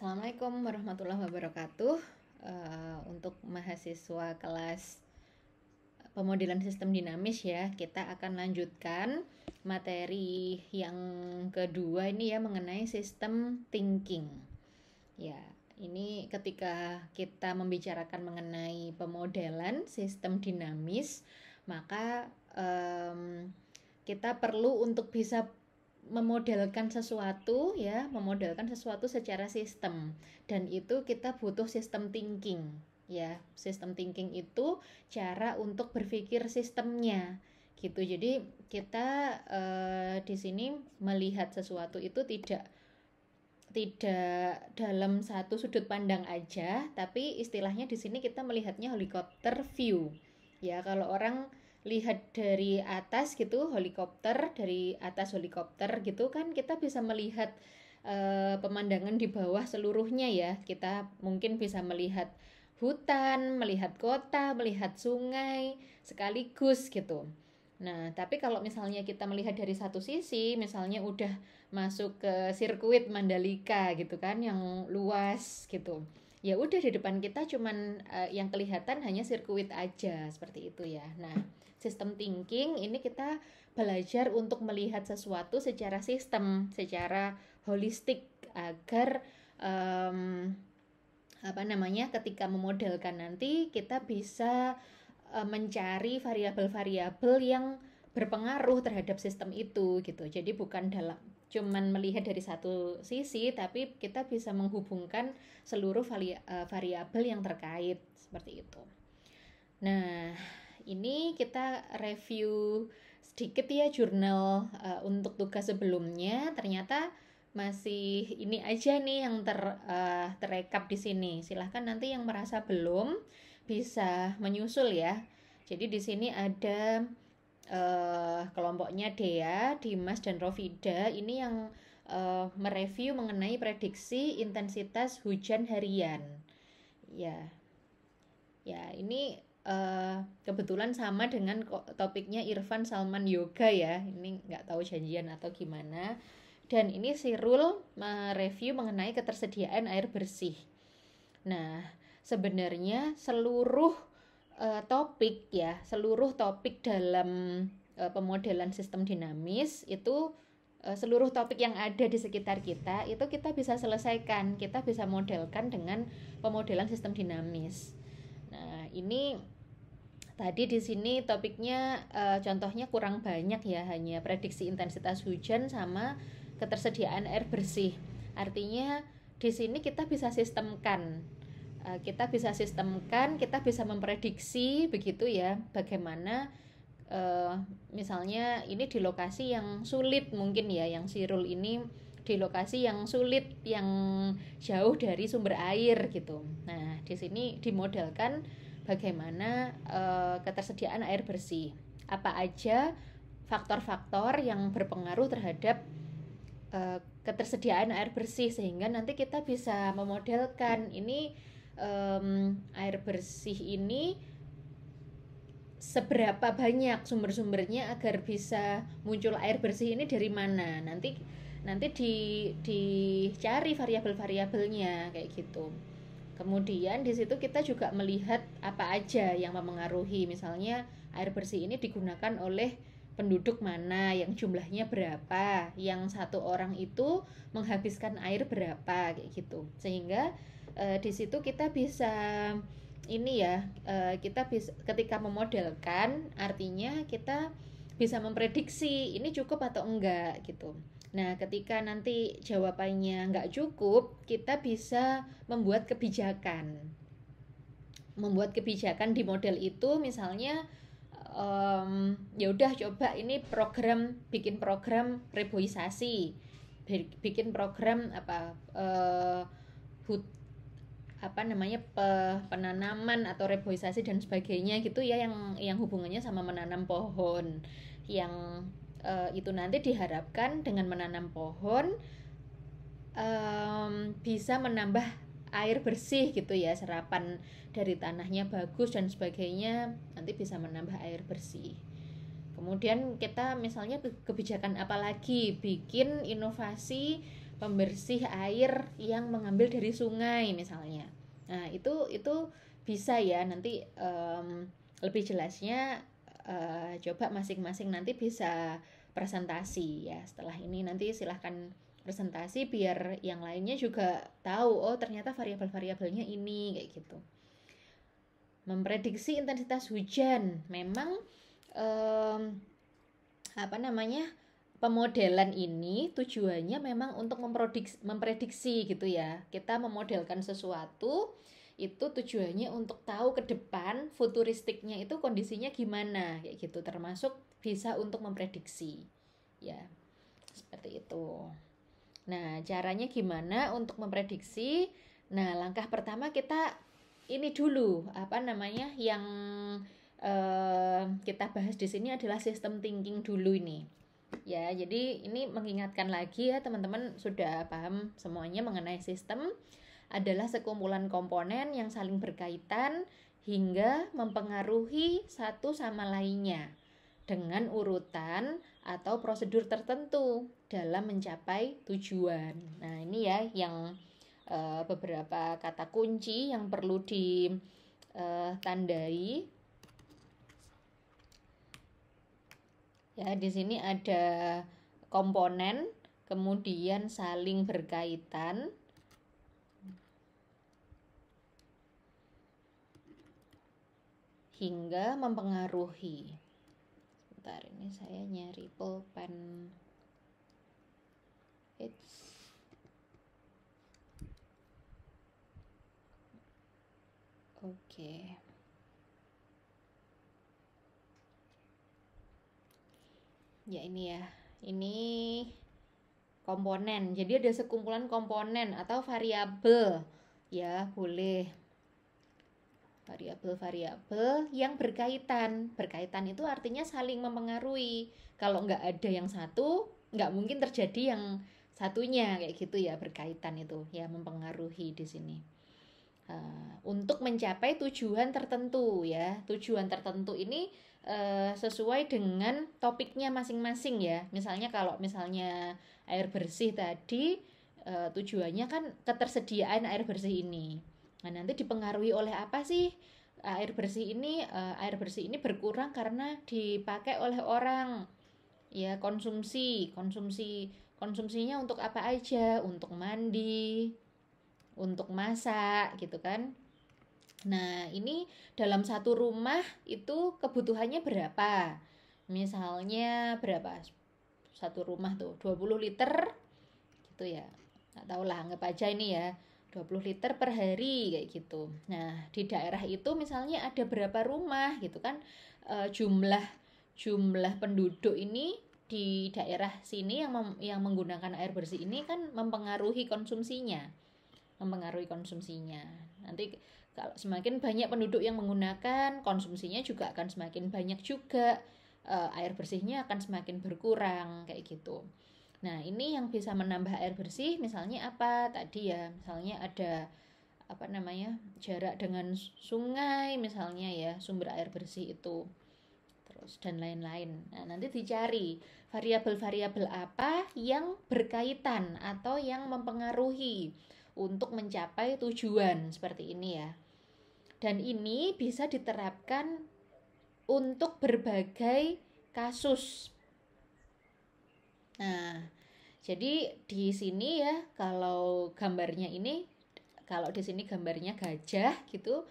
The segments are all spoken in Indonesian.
Assalamualaikum warahmatullahi wabarakatuh. Untuk mahasiswa kelas pemodelan sistem dinamis ya, kita akan lanjutkan materi yang kedua ini ya mengenai sistem thinking. Ya, ini ketika kita membicarakan mengenai pemodelan sistem dinamis, maka kita perlu untuk bisa memodelkan sesuatu ya, memodelkan sesuatu secara sistem, dan itu kita butuh sistem thinking ya. Sistem thinking itu cara untuk berpikir sistemnya gitu. Jadi kita di sini melihat sesuatu itu tidak dalam satu sudut pandang aja, tapi istilahnya di sini kita melihatnya helikopter view ya. Kalau orang lihat dari atas gitu, helikopter, dari atas helikopter gitu kan, kita bisa melihat pemandangan di bawah seluruhnya ya. Kita mungkin bisa melihat hutan, melihat kota, melihat sungai sekaligus gitu. Nah, tapi kalau misalnya kita melihat dari satu sisi, misalnya udah masuk ke sirkuit Mandalika gitu kan, yang luas gitu, ya udah di depan kita cuman yang kelihatan hanya sirkuit aja, seperti itu ya. Nah, sistem thinking ini kita belajar untuk melihat sesuatu secara sistem, secara holistik, agar ketika memodelkan nanti kita bisa mencari variabel-variabel yang berpengaruh terhadap sistem itu gitu. Jadi bukan cuman melihat dari satu sisi, tapi kita bisa menghubungkan seluruh variabel yang terkait, seperti itu. Nah, ini kita review sedikit ya jurnal untuk tugas sebelumnya. Ternyata masih ini aja nih yang terekap di sini. Silahkan nanti yang merasa belum bisa menyusul ya. Jadi di sini ada kelompoknya Dea, Dimas, dan Rofida. Ini yang mereview mengenai prediksi intensitas hujan harian. Ya, ini kebetulan sama dengan topiknya Irfan Salman Yoga ya. Ini nggak tahu janjian atau gimana. Dan ini Sirul mereview mengenai ketersediaan air bersih. Nah, sebenarnya seluruh topik dalam pemodelan sistem dinamis itu, seluruh topik yang ada di sekitar kita itu kita bisa selesaikan, kita bisa modelkan dengan pemodelan sistem dinamis. Nah, ini tadi di sini topiknya contohnya kurang banyak ya, hanya prediksi intensitas hujan sama ketersediaan air bersih. Artinya di sini kita bisa sistemkan, kita bisa memprediksi begitu ya, bagaimana misalnya ini di lokasi yang sulit mungkin ya, yang Sirul ini di lokasi yang sulit, yang jauh dari sumber air gitu. Nah, di sini dimodelkan bagaimana ketersediaan air bersih. Apa aja faktor-faktor yang berpengaruh terhadap ketersediaan air bersih, sehingga nanti kita bisa memodelkan ini air bersih ini seberapa banyak sumber-sumbernya agar bisa muncul air bersih ini dari mana. Nanti dicari variabel-variabelnya kayak gitu. Kemudian di situ kita juga melihat apa aja yang mempengaruhi, misalnya air bersih ini digunakan oleh penduduk mana, yang jumlahnya berapa, yang satu orang itu menghabiskan air berapa kayak gitu. Sehingga di situ kita bisa ini ya, kita bisa ketika memodelkan, artinya kita bisa memprediksi ini cukup atau enggak gitu. Nah, ketika nanti jawabannya nggak cukup, kita bisa membuat kebijakan. Membuat kebijakan di model itu, misalnya ya udah coba ini bikin program reboisasi, bikin program penanaman atau reboisasi dan sebagainya gitu ya, yang hubungannya sama menanam pohon, yang itu nanti diharapkan dengan menanam pohon bisa menambah air bersih gitu ya, serapan dari tanahnya bagus dan sebagainya, nanti bisa menambah air bersih. Kemudian kita misalnya kebijakan apa lagi, bikin inovasi pembersih air yang mengambil dari sungai misalnya. Nah, itu bisa ya, nanti lebih jelasnya coba masing-masing nanti bisa presentasi ya. Setelah ini nanti silahkan presentasi biar yang lainnya juga tahu, oh ternyata variabel-variabelnya ini kayak gitu. Memprediksi intensitas hujan, memang pemodelan ini tujuannya memang untuk memprediksi gitu ya. Kita memodelkan sesuatu itu tujuannya untuk tahu ke depan futuristiknya itu kondisinya gimana kayak gitu, termasuk bisa untuk memprediksi ya, seperti itu. Nah, caranya gimana untuk memprediksi? Nah, langkah pertama kita ini dulu yang kita bahas di sini adalah sistem thinking dulu ini. Ya, jadi ini mengingatkan lagi ya teman-teman sudah paham semuanya mengenai sistem adalah sekumpulan komponen yang saling berkaitan hingga mempengaruhi satu sama lainnya dengan urutan atau prosedur tertentu dalam mencapai tujuan. Nah, ini ya yang beberapa kata kunci yang perlu ditandai. Ya, di sini ada komponen, kemudian saling berkaitan, hingga mempengaruhi. Sebentar, ini saya nyari pulpen. Oke. Ya ini ya, ini komponen. Jadi ada sekumpulan komponen atau variabel ya, boleh variabel-variabel yang berkaitan. Berkaitan itu artinya saling mempengaruhi. Kalau nggak ada yang satu, nggak mungkin terjadi yang satunya kayak gitu ya, berkaitan itu ya, mempengaruhi di sini. Untuk mencapai tujuan tertentu ya, tujuan tertentu ini sesuai dengan topiknya masing-masing ya. Misalnya kalau misalnya air bersih tadi tujuannya kan ketersediaan air bersih ini. Nah, nanti dipengaruhi oleh apa sih air bersih ini? Air bersih ini berkurang karena dipakai oleh orang. Ya, konsumsinya untuk apa aja? Untuk mandi, untuk masak gitu kan. Nah, ini dalam satu rumah itu kebutuhannya berapa? Misalnya berapa? Satu rumah tuh 20 liter gitu ya. Nggak tahu lah, anggap aja ini ya 20 liter per hari kayak gitu. Nah, di daerah itu misalnya ada berapa rumah gitu kan. Jumlah penduduk ini di daerah sini yang menggunakan air bersih ini kan mempengaruhi konsumsinya. Nanti kalau semakin banyak penduduk yang menggunakan, konsumsinya juga akan semakin banyak juga, air bersihnya akan semakin berkurang kayak gitu. Nah, ini yang bisa menambah air bersih misalnya apa tadi ya, misalnya ada jarak dengan sungai misalnya ya, sumber air bersih itu, terus dan lain-lain. Nah, nanti dicari variabel-variabel apa yang berkaitan atau yang mempengaruhi untuk mencapai tujuan seperti ini ya. Dan ini bisa diterapkan untuk berbagai kasus. Nah, jadi di sini ya, kalau gambarnya ini, kalau di sini gambarnya gajah gitu,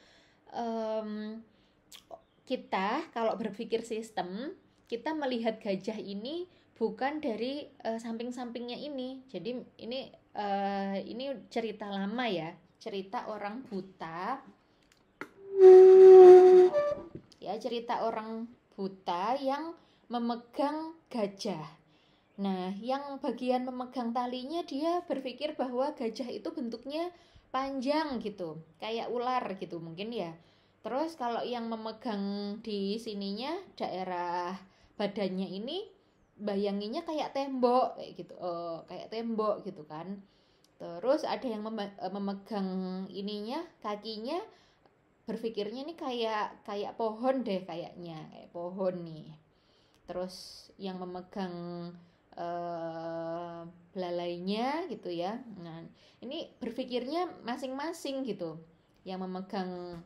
kita kalau berpikir sistem, kita melihat gajah ini bukan dari samping-sampingnya ini. Jadi ini cerita lama ya, cerita orang buta. Ya, cerita orang buta yang memegang gajah. Nah, yang bagian memegang talinya dia berpikir bahwa gajah itu bentuknya panjang gitu, kayak ular gitu mungkin ya. Terus kalau yang memegang di sininya daerah badannya ini bayanginnya kayak tembok kayak gitu. Kayak tembok gitu kan. Terus ada yang memegang ininya, kakinya, berpikirnya nih kayak pohon deh kayaknya, kayak pohon nih. Terus yang memegang belalainya gitu ya. Nah, ini berpikirnya masing-masing gitu. Yang memegang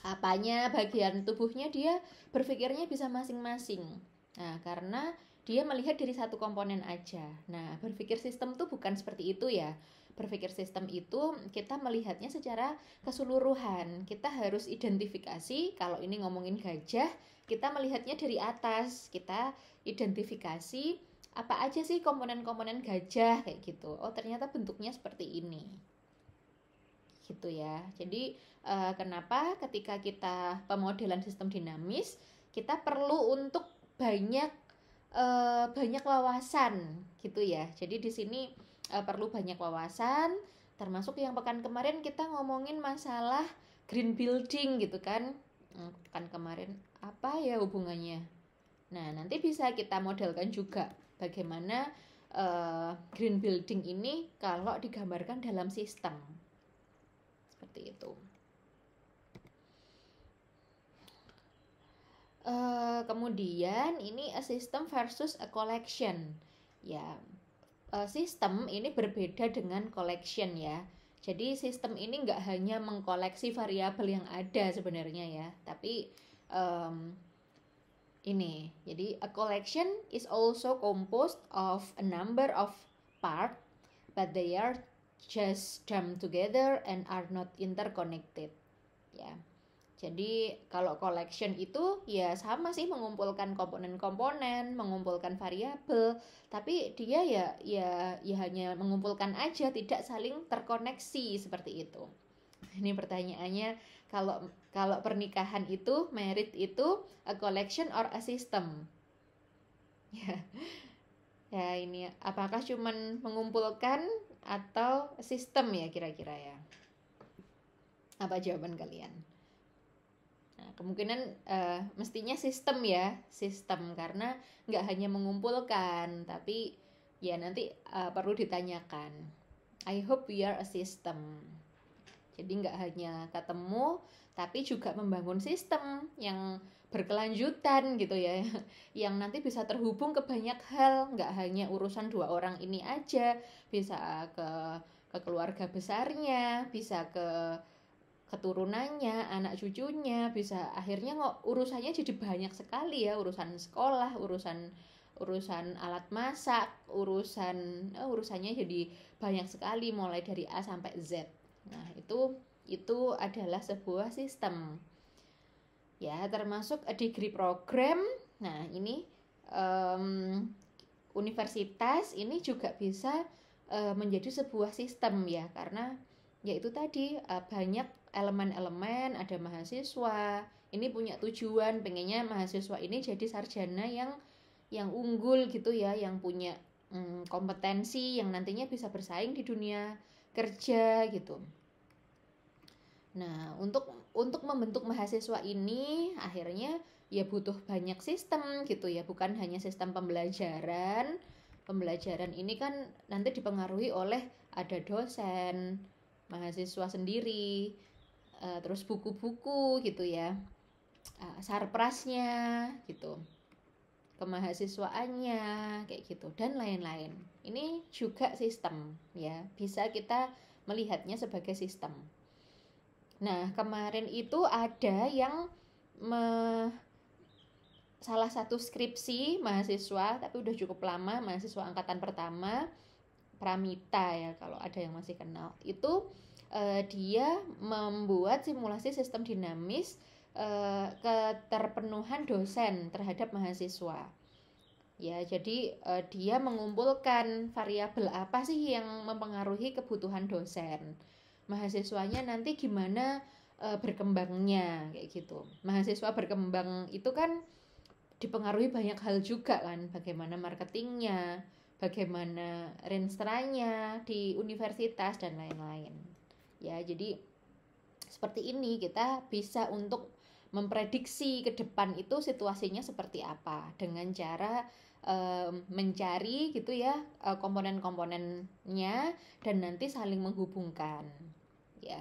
apanya, bagian tubuhnya, dia berpikirnya bisa masing-masing. Nah, karena dia melihat dari satu komponen aja. Nah, berpikir sistem tuh bukan seperti itu ya. Berpikir sistem itu kita melihatnya secara keseluruhan. Kita harus identifikasi, kalau ini ngomongin gajah, kita melihatnya dari atas. Kita identifikasi apa aja sih komponen-komponen gajah kayak gitu. Oh, ternyata bentuknya seperti ini. Gitu ya. Jadi kenapa ketika kita pemodelan sistem dinamis, kita perlu untuk banyak banyak wawasan gitu ya. Jadi di sini perlu banyak wawasan, termasuk yang pekan kemarin kita ngomongin masalah green building gitu kan. Pekan kemarin apa ya hubungannya? Nah, nanti bisa kita modelkan juga bagaimana green building ini kalau digambarkan dalam sistem. Seperti itu. Kemudian ini a system versus a collection. Ya, sistem ini berbeda dengan collection ya. Jadi sistem ini nggak hanya mengkoleksi variabel yang ada sebenarnya ya, tapi ini. Jadi a collection is also composed of a number of parts, but they are just jammed together and are not interconnected. Ya. Jadi kalau collection itu ya sama sih, mengumpulkan komponen-komponen, mengumpulkan variabel, tapi dia ya hanya mengumpulkan aja, tidak saling terkoneksi seperti itu. Ini pertanyaannya, kalau pernikahan itu, married itu a collection or a system? Ya. Ya ini apakah cuman mengumpulkan atau sistem ya kira-kira ya? Apa jawaban kalian? Kemungkinan mestinya sistem ya, sistem, karena nggak hanya mengumpulkan, tapi ya nanti perlu ditanyakan. I hope we are a system. Jadi nggak hanya ketemu, tapi juga membangun sistem yang berkelanjutan gitu ya, yang nanti bisa terhubung ke banyak hal, nggak hanya urusan 2 orang ini aja, bisa ke keluarga besarnya, bisa ke keturunannya, anak cucunya, bisa akhirnya urusannya jadi banyak sekali ya, urusan sekolah, urusan alat masak, urusannya jadi banyak sekali, mulai dari A sampai Z. Nah, itu adalah sebuah sistem. Ya, termasuk a degree program. Nah, ini universitas ini juga bisa menjadi sebuah sistem ya, karena yaitu tadi banyak elemen-elemen, ada mahasiswa, ini punya tujuan, pengennya mahasiswa ini jadi sarjana yang unggul gitu ya, yang punya kompetensi yang nantinya bisa bersaing di dunia kerja gitu. Nah, untuk membentuk mahasiswa ini akhirnya ya butuh banyak sistem gitu ya, bukan hanya sistem pembelajaran. Pembelajaran ini kan nanti dipengaruhi oleh ada dosen, mahasiswa sendiri, terus buku-buku gitu ya, sarprasnya gitu, kemahasiswaannya kayak gitu, dan lain-lain. Ini juga sistem ya, bisa kita melihatnya sebagai sistem. Nah, kemarin itu ada yang salah satu skripsi mahasiswa, tapi udah cukup lama, mahasiswa angkatan pertama, Pramita ya kalau ada yang masih kenal, itu dia membuat simulasi sistem dinamis keterpenuhan dosen terhadap mahasiswa. Ya, jadi dia mengumpulkan variabel apa sih yang mempengaruhi kebutuhan dosen. Mahasiswanya nanti gimana berkembangnya kayak gitu. Mahasiswa berkembang itu kan dipengaruhi banyak hal juga kan, bagaimana marketingnya, bagaimana renstra-nya di universitas dan lain-lain. Ya, jadi seperti ini kita bisa untuk memprediksi ke depan itu situasinya seperti apa dengan cara mencari gitu ya komponen-komponennya dan nanti saling menghubungkan. Ya.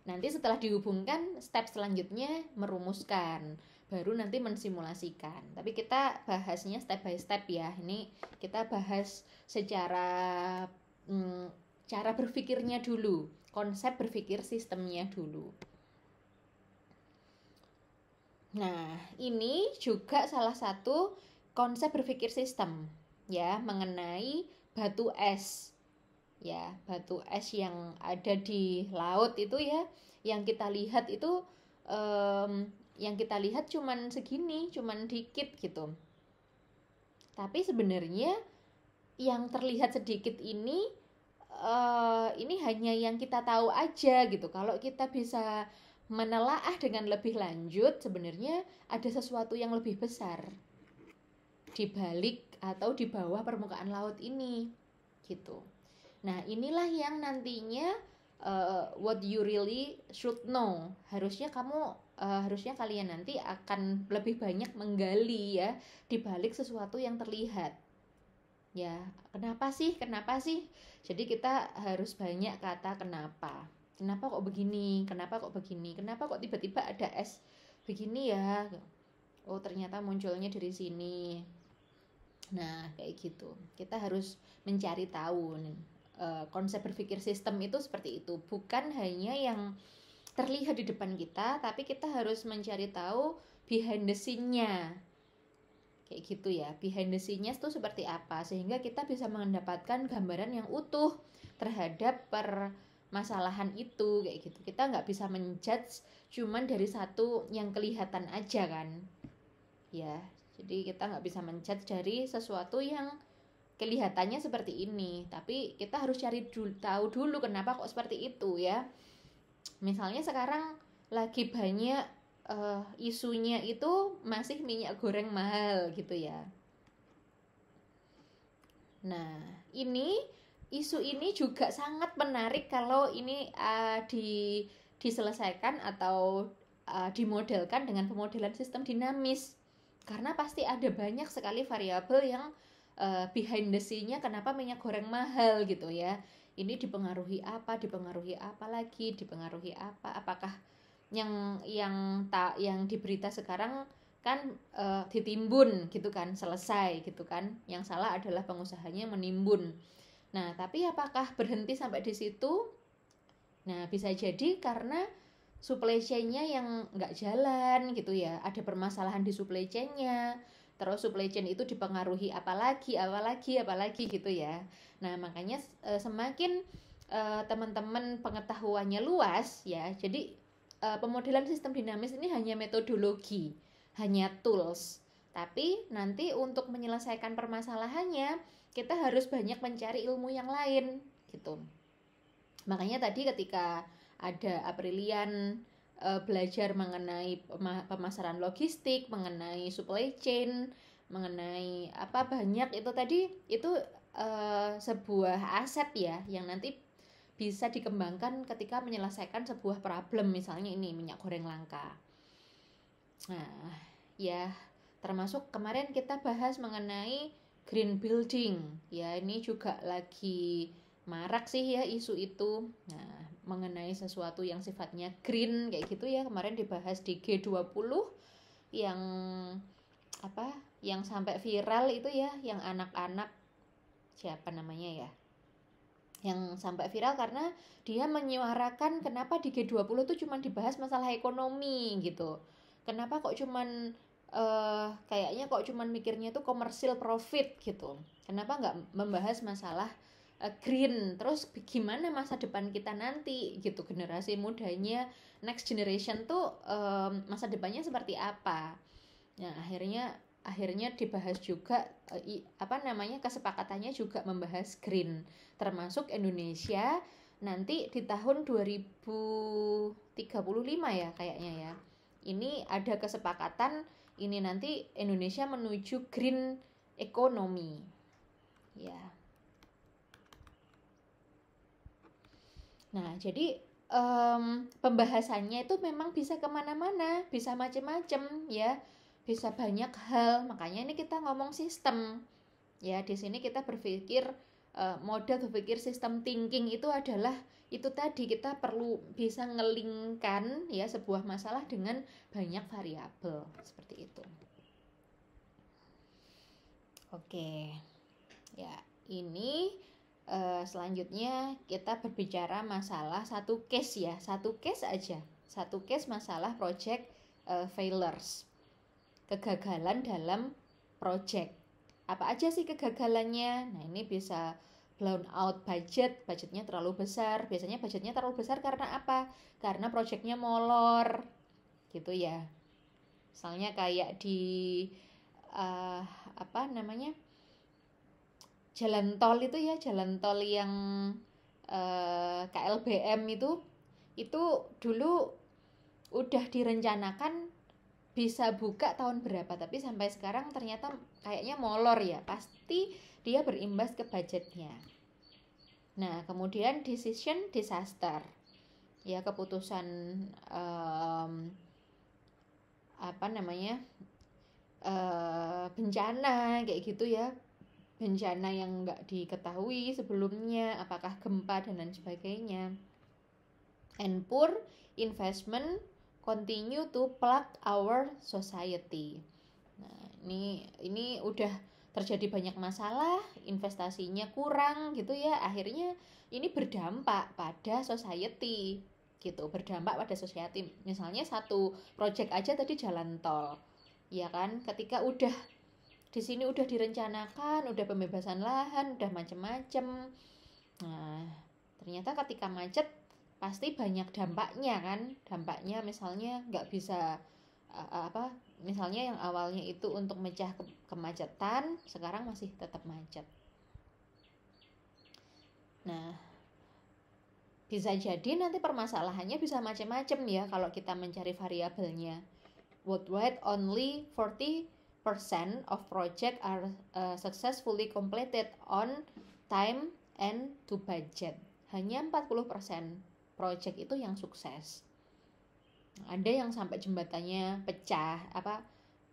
Nanti setelah dihubungkan, step selanjutnya merumuskan baru nanti mensimulasikan. Tapi kita bahasnya step by step ya. Ini kita bahas secara cara berpikirnya dulu, konsep berpikir sistemnya dulu. Nah, ini juga salah satu konsep berpikir sistem ya, mengenai batu es. Ya, batu es yang ada di laut itu ya, yang kita lihat itu yang kita lihat cuman segini, cuman dikit gitu. Tapi sebenarnya yang terlihat sedikit ini hanya yang kita tahu aja gitu. Kalau kita bisa menelaah dengan lebih lanjut, sebenarnya ada sesuatu yang lebih besar di balik atau di bawah permukaan laut ini gitu. Nah, inilah yang nantinya what you really should know. Harusnya kalian nanti akan lebih banyak menggali ya di balik sesuatu yang terlihat. Ya, kenapa sih? Jadi kita harus banyak kata kenapa. Kenapa kok begini? Kenapa kok begini? Kenapa kok tiba-tiba ada es begini ya? Oh, ternyata munculnya dari sini. Nah, kayak gitu. Kita harus mencari tahu nih. Konsep berpikir sistem itu seperti itu. Bukan hanya yang terlihat di depan kita, tapi kita harus mencari tahu behind the scene-nya. Kayak gitu ya, behind the scene-nya itu seperti apa, sehingga kita bisa mendapatkan gambaran yang utuh terhadap permasalahan itu. Kayak gitu, kita nggak bisa menjudge cuman dari satu yang kelihatan aja kan ya. Jadi kita nggak bisa menjudge dari sesuatu yang kelihatannya seperti ini, tapi kita harus cari tahu dulu kenapa kok seperti itu ya. Misalnya sekarang lagi banyak isunya itu masih minyak goreng mahal gitu ya. Nah, isu ini juga sangat menarik kalau ini diselesaikan atau dimodelkan dengan pemodelan sistem dinamis. Karena pasti ada banyak sekali variabel yang behind the scene-nya kenapa minyak goreng mahal gitu ya. Ini dipengaruhi apa lagi, dipengaruhi apa? Apakah yang di berita sekarang kan ditimbun gitu kan, selesai gitu kan. Yang salah adalah pengusahanya menimbun. Nah, tapi apakah berhenti sampai di situ? Nah, bisa jadi karena supply chain-nya yang nggak jalan gitu ya. Ada permasalahan di supply chain-nya. Terus supply chain itu dipengaruhi apalagi gitu ya. Nah, makanya semakin teman-teman pengetahuannya luas ya. Jadi pemodelan sistem dinamis ini hanya metodologi, hanya tools. Tapi nanti untuk menyelesaikan permasalahannya, kita harus banyak mencari ilmu yang lain gitu. Makanya tadi ketika ada Aprilian belajar mengenai pemasaran logistik, mengenai supply chain, mengenai apa banyak itu tadi, itu sebuah aset ya yang nanti bisa dikembangkan ketika menyelesaikan sebuah problem, misalnya ini minyak goreng langka. Nah, ya termasuk kemarin kita bahas mengenai green building. Ya, ini juga lagi marak sih ya isu itu. Nah, mengenai sesuatu yang sifatnya green kayak gitu ya, kemarin dibahas di G20 yang apa? Yang sampai viral itu ya, yang anak-anak siapa namanya ya? Yang sampai viral karena dia menyuarakan kenapa di G20 tuh cuma dibahas masalah ekonomi gitu. Kenapa kok cuman kayaknya kok cuman mikirnya tuh commercial profit gitu. Kenapa nggak membahas masalah green, terus gimana masa depan kita nanti gitu, generasi mudanya, next generation tuh masa depannya seperti apa. Nah, akhirnya dibahas juga kesepakatannya juga membahas green, termasuk Indonesia nanti di tahun 2035 ya kayaknya ya. Ini ada kesepakatan ini nanti Indonesia menuju green economy. Ya. Nah, jadi pembahasannya itu memang bisa kemana-mana, bisa macam-macam ya. Bisa banyak hal, makanya ini kita ngomong sistem ya. Di sini kita berpikir mode berpikir sistem thinking itu adalah itu tadi, kita perlu bisa ngelingkan ya sebuah masalah dengan banyak variabel seperti itu. Oke. Ya, ini selanjutnya kita berbicara masalah satu case ya, satu case aja. Satu case masalah project failures. Kegagalan dalam project. Apa aja sih kegagalannya? Nah, ini bisa blown out budgetnya terlalu besar. Biasanya budgetnya terlalu besar karena apa? Karena projectnya molor, gitu ya. Misalnya kayak di jalan tol itu ya, jalan tol yang KLBM itu dulu udah direncanakan bisa buka tahun berapa, tapi sampai sekarang ternyata kayaknya molor ya, pasti dia berimbas ke budgetnya. Nah, kemudian decision disaster ya, keputusan bencana kayak gitu ya, bencana yang nggak diketahui sebelumnya, apakah gempa dan lain sebagainya. And poor investment continue to plague our society. Nah, ini udah terjadi banyak masalah, investasinya kurang gitu ya, akhirnya ini berdampak pada society gitu, berdampak pada society. Misalnya satu project aja tadi jalan tol, ya kan, ketika udah di sini udah direncanakan, udah pembebasan lahan, udah macem-macem, nah ternyata ketika macet pasti banyak dampaknya kan. Dampaknya misalnya nggak bisa misalnya yang awalnya itu untuk mecah kemacetan, sekarang masih tetap macet. Nah, bisa jadi nanti permasalahannya bisa macam-macam ya kalau kita mencari variabelnya. Worldwide only 40% of project are successfully completed on time and to budget. Hanya 40% project itu yang sukses. Ada yang sampai jembatannya pecah,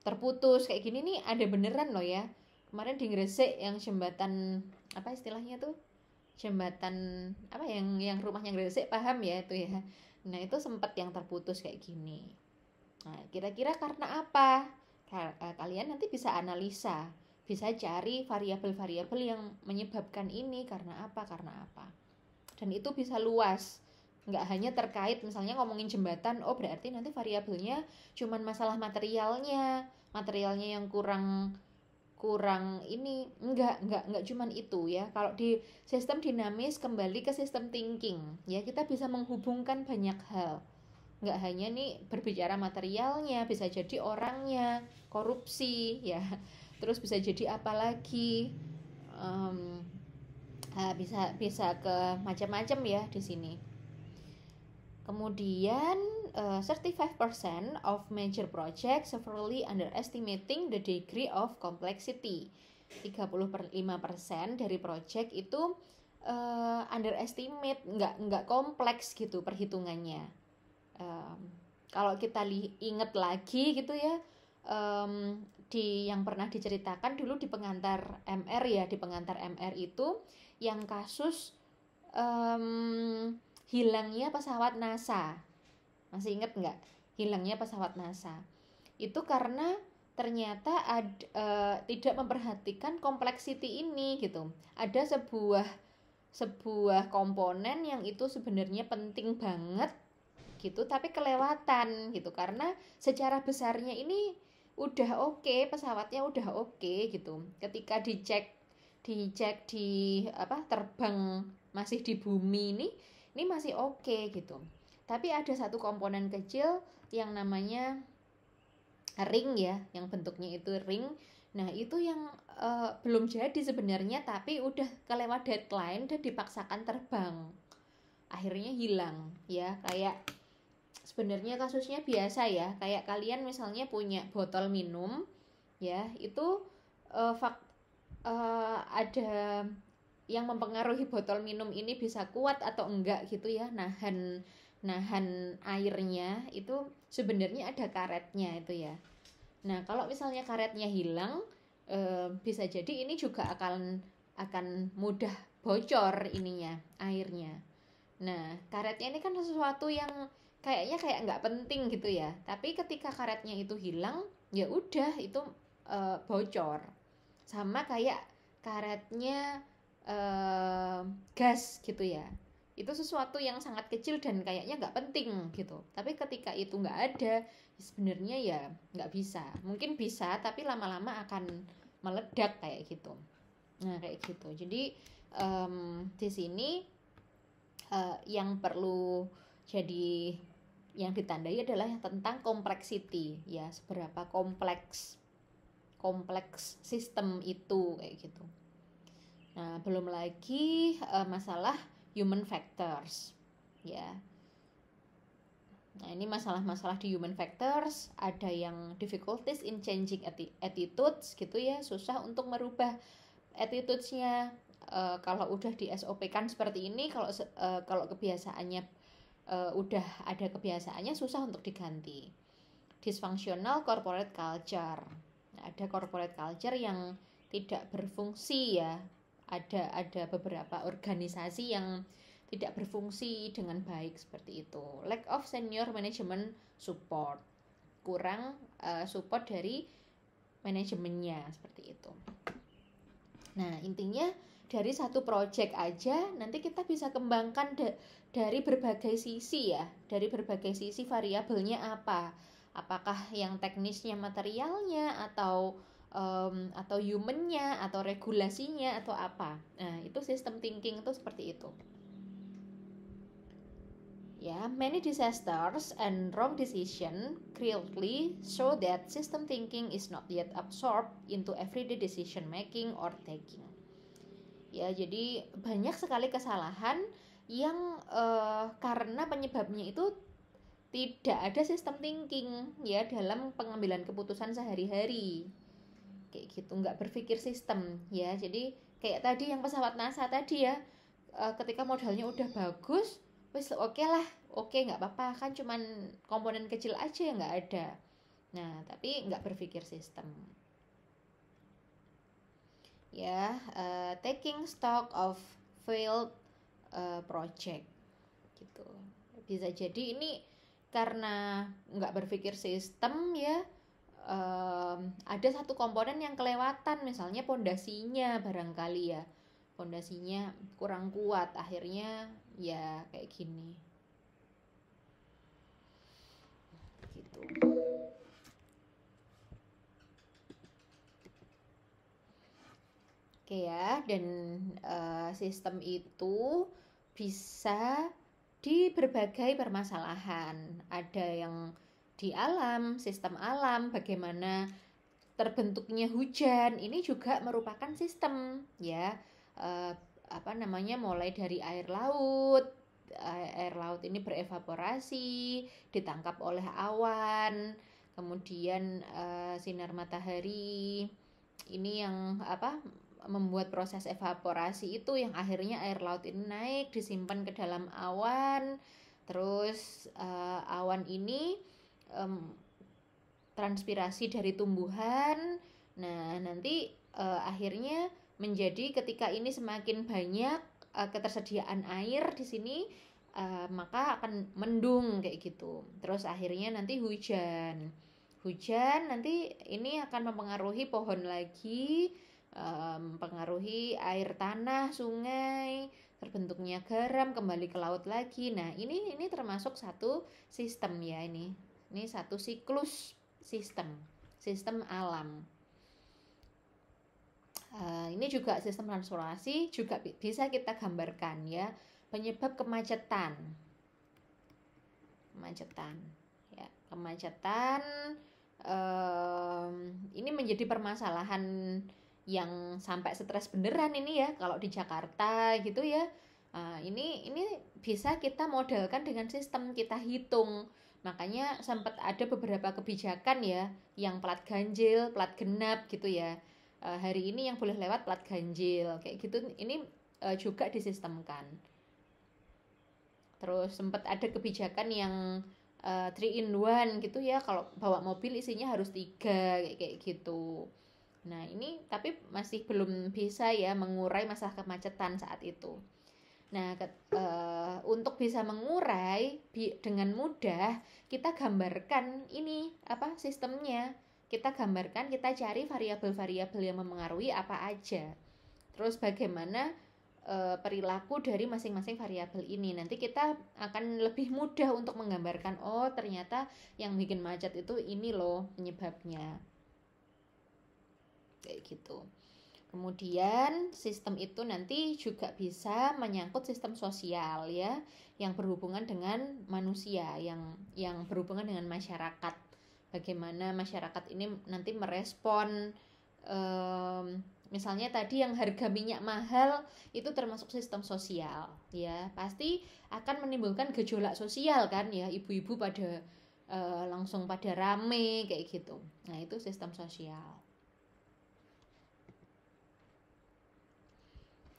terputus kayak gini nih, ada beneran loh ya. Kemarin di Gresik yang jembatan istilahnya tuh, jembatan yang rumahnya Gresik, paham ya itu ya. Nah, itu sempat yang terputus kayak gini. Nah, kira-kira karena apa? Kalian nanti bisa analisa, bisa cari variabel-variabel yang menyebabkan ini karena apa. Dan itu bisa luas, nggak hanya terkait misalnya ngomongin jembatan, oh berarti nanti variabelnya cuman masalah materialnya yang kurang ini, enggak cuman itu ya. Kalau di sistem dinamis, kembali ke sistem thinking ya, kita bisa menghubungkan banyak hal, nggak hanya nih berbicara materialnya, bisa jadi orangnya, korupsi ya, terus bisa jadi apa lagi, bisa ke macam-macam ya di sini. Kemudian 35% of major projects severely underestimating the degree of complexity. 35% dari project itu underestimate, nggak kompleks gitu perhitungannya. Kalau kita ingat lagi gitu ya, di yang pernah diceritakan dulu di pengantar MR ya, di pengantar MR itu yang kasus hilangnya pesawat NASA. Masih inget nggak? Hilangnya pesawat NASA. Itu karena ternyata tidak memperhatikan kompleksiti ini gitu. Ada sebuah komponen yang itu sebenarnya penting banget gitu, tapi kelewatan gitu, karena secara besarnya ini udah oke, pesawatnya udah oke gitu. Ketika dicek di terbang masih di bumi ini masih oke gitu. Tapi ada satu komponen kecil yang namanya ring ya, yang bentuknya itu ring. Nah, itu yang belum jadi sebenarnya, tapi udah kelewat deadline dan dipaksakan terbang. Akhirnya hilang ya. Kayak sebenarnya kasusnya biasa ya, kayak kalian misalnya punya botol minum ya, itu ada yang mempengaruhi botol minum ini bisa kuat atau enggak gitu ya, nahan airnya, itu sebenarnya ada karetnya itu ya. Nah, kalau misalnya karetnya hilang, bisa jadi ini juga akan mudah bocor ininya, airnya. Nah, karetnya ini kan sesuatu yang kayaknya kayak nggak penting gitu ya. Tapi ketika karetnya itu hilang, ya udah itu bocor. Sama kayak karetnya gas gitu ya. Itu sesuatu yang sangat kecil dan kayaknya nggak penting gitu. Tapi ketika itu nggak ada, sebenarnya ya nggak bisa. Mungkin bisa, tapi lama-lama akan meledak kayak gitu. Nah kayak gitu. Jadi di sini yang perlu jadi yang ditandai adalah tentang complexity ya, seberapa kompleks sistem itu kayak gitu. Nah belum lagi masalah human factors ya. Nah ini masalah-masalah di human factors, ada yang difficulties in changing attitudes gitu ya, susah untuk merubah attitudes-nya. Kalau udah di SOP kan seperti ini, kalau kebiasaannya udah ada kebiasaannya, susah untuk diganti. Dysfunctional corporate culture. Nah, ada corporate culture yang tidak berfungsi ya. Ada beberapa organisasi yang tidak berfungsi dengan baik seperti itu. Lack of senior management support. Kurang support dari manajemennya seperti itu. Nah, intinya dari satu project aja nanti kita bisa kembangkan dari berbagai sisi ya, dari berbagai sisi variabelnya apa. Apakah yang teknisnya, materialnya, atau humannya, atau regulasinya, atau apa. Nah, itu system thinking itu seperti itu. Ya, many disasters and wrong decision clearly show that system thinking is not yet absorbed into everyday decision making or taking. Ya, jadi banyak sekali kesalahan yang karena penyebabnya itu tidak ada sistem thinking ya dalam pengambilan keputusan sehari-hari. Kayak gitu, nggak berpikir sistem ya. Jadi kayak tadi yang pesawat NASA tadi ya, ketika modalnya udah bagus, wis oke lah, oke nggak apa-apa, kan cuman komponen kecil aja yang nggak ada. Nah tapi nggak berpikir sistem ya. Taking stock of failed project gitu, bisa jadi ini karena nggak berpikir sistem ya. Ada satu komponen yang kelewatan, misalnya pondasinya barangkali ya, pondasinya kurang kuat, akhirnya ya kayak gini gitu. Oke ya, dan sistem itu bisa di berbagai permasalahan. Ada yang di alam, sistem alam, bagaimana terbentuknya hujan, ini juga merupakan sistem ya. Apa namanya, mulai dari air laut ini berevaporasi, ditangkap oleh awan, kemudian sinar matahari ini yang apa, membuat proses evaporasi itu yang akhirnya air laut ini naik, disimpan ke dalam awan. Terus awan ini transpirasi dari tumbuhan. Nah, nanti akhirnya menjadi ketika ini semakin banyak ketersediaan air di sini, maka akan mendung kayak gitu. Terus akhirnya nanti hujan. Hujan nanti ini akan mempengaruhi pohon lagi, mempengaruhi air tanah, sungai, terbentuknya garam, kembali ke laut lagi. Nah, ini termasuk satu sistem ya ini. Ini satu siklus sistem alam. Ini juga sistem transportasi juga bisa kita gambarkan ya. Penyebab kemacetan ya, kemacetan ini menjadi permasalahan yang sampai stres beneran ini ya kalau di Jakarta gitu ya. Ini bisa kita modelkan dengan sistem, kita hitung. Makanya sempat ada beberapa kebijakan ya yang plat ganjil, plat genap gitu ya. Hari ini yang boleh lewat plat ganjil kayak gitu, ini juga disistemkan. Terus sempat ada kebijakan yang 3 in 1 gitu ya, kalau bawa mobil isinya harus 3 kayak gitu. Nah, ini tapi masih belum bisa ya mengurai masalah kemacetan saat itu. Nah, untuk bisa mengurai dengan mudah, kita gambarkan ini apa sistemnya. Kita gambarkan, kita cari variabel-variabel yang mempengaruhi apa aja. Terus bagaimana perilaku dari masing-masing variabel ini. Nanti kita akan lebih mudah untuk menggambarkan, oh ternyata yang bikin macet itu ini loh penyebabnya. Kayak gitu. Kemudian sistem itu nanti juga bisa menyangkut sistem sosial ya, yang berhubungan dengan manusia, yang berhubungan dengan masyarakat. Bagaimana masyarakat ini nanti merespon, misalnya tadi yang harga minyak mahal itu termasuk sistem sosial ya, pasti akan menimbulkan gejolak sosial kan ya, ibu-ibu pada langsung pada rame kayak gitu. Nah, itu sistem sosial.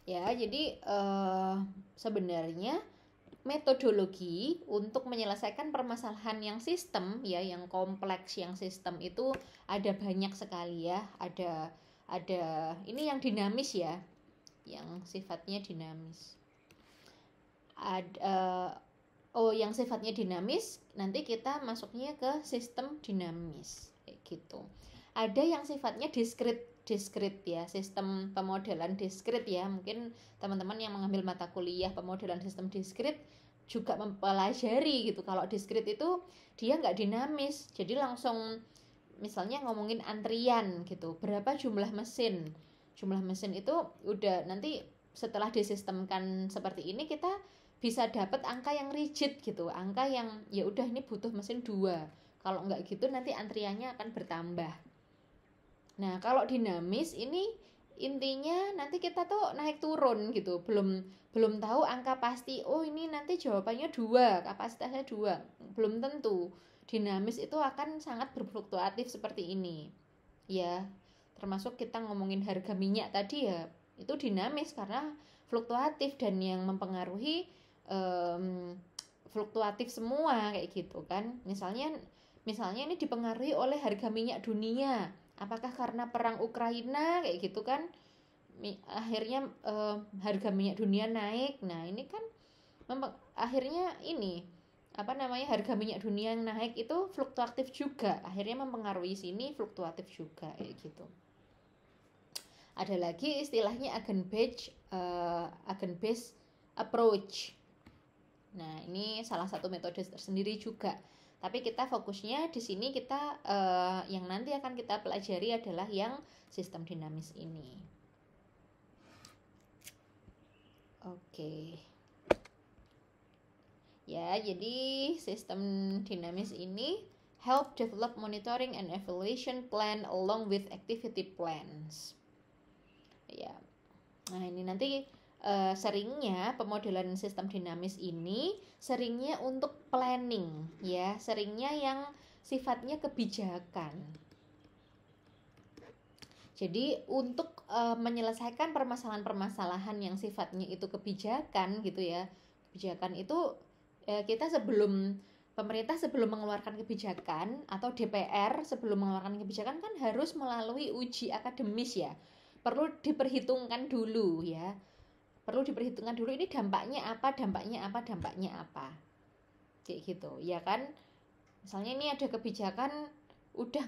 Ya, jadi sebenarnya metodologi untuk menyelesaikan permasalahan yang sistem ya, yang kompleks, yang sistem itu ada banyak sekali ya. Ada ini yang dinamis ya, yang sifatnya dinamis. Yang sifatnya dinamis nanti kita masuknya ke sistem dinamis kayak gitu. Ada yang sifatnya diskrit ya, sistem pemodelan diskrit ya. Mungkin teman-teman yang mengambil mata kuliah pemodelan sistem diskrit juga mempelajari gitu. Kalau diskrit itu dia nggak dinamis, jadi langsung misalnya ngomongin antrian gitu, berapa jumlah mesin itu udah nanti setelah disistemkan seperti ini kita bisa dapat angka yang rigid gitu, angka yang ya udah ini butuh mesin 2. Kalau nggak gitu nanti antriannya akan bertambah. Nah, kalau dinamis ini intinya nanti kita tuh naik turun gitu, belum tahu angka pasti. Oh, ini nanti jawabannya 2, kapasitasnya 2. Belum tentu. Dinamis itu akan sangat berfluktuatif seperti ini. Ya, termasuk kita ngomongin harga minyak tadi ya, itu dinamis karena fluktuatif dan yang mempengaruhi fluktuatif semua kayak gitu kan. Misalnya ini dipengaruhi oleh harga minyak dunia. Apakah karena perang Ukraina kayak gitu kan? Akhirnya harga minyak dunia naik. Nah, ini kan akhirnya ini apa namanya, harga minyak dunia yang naik itu fluktuatif juga, akhirnya mempengaruhi sini fluktuatif juga kayak gitu. Ada lagi istilahnya agent based approach. Nah, ini salah satu metode tersendiri juga. Tapi kita fokusnya di sini kita yang nanti akan kita pelajari adalah yang sistem dinamis ini. Oke. Ya, jadi sistem dinamis ini help develop monitoring and evaluation plan along with activity plans. Ya. Nah, ini nanti seringnya pemodelan sistem dinamis ini seringnya untuk planning ya, seringnya yang sifatnya kebijakan. Jadi untuk menyelesaikan permasalahan-permasalahan yang sifatnya itu kebijakan gitu ya, kebijakan itu kita pemerintah sebelum mengeluarkan kebijakan atau DPR sebelum mengeluarkan kebijakan kan harus melalui uji akademis ya, perlu diperhitungkan dulu ya, ini dampaknya apa kayak gitu ya kan. Misalnya ini ada kebijakan udah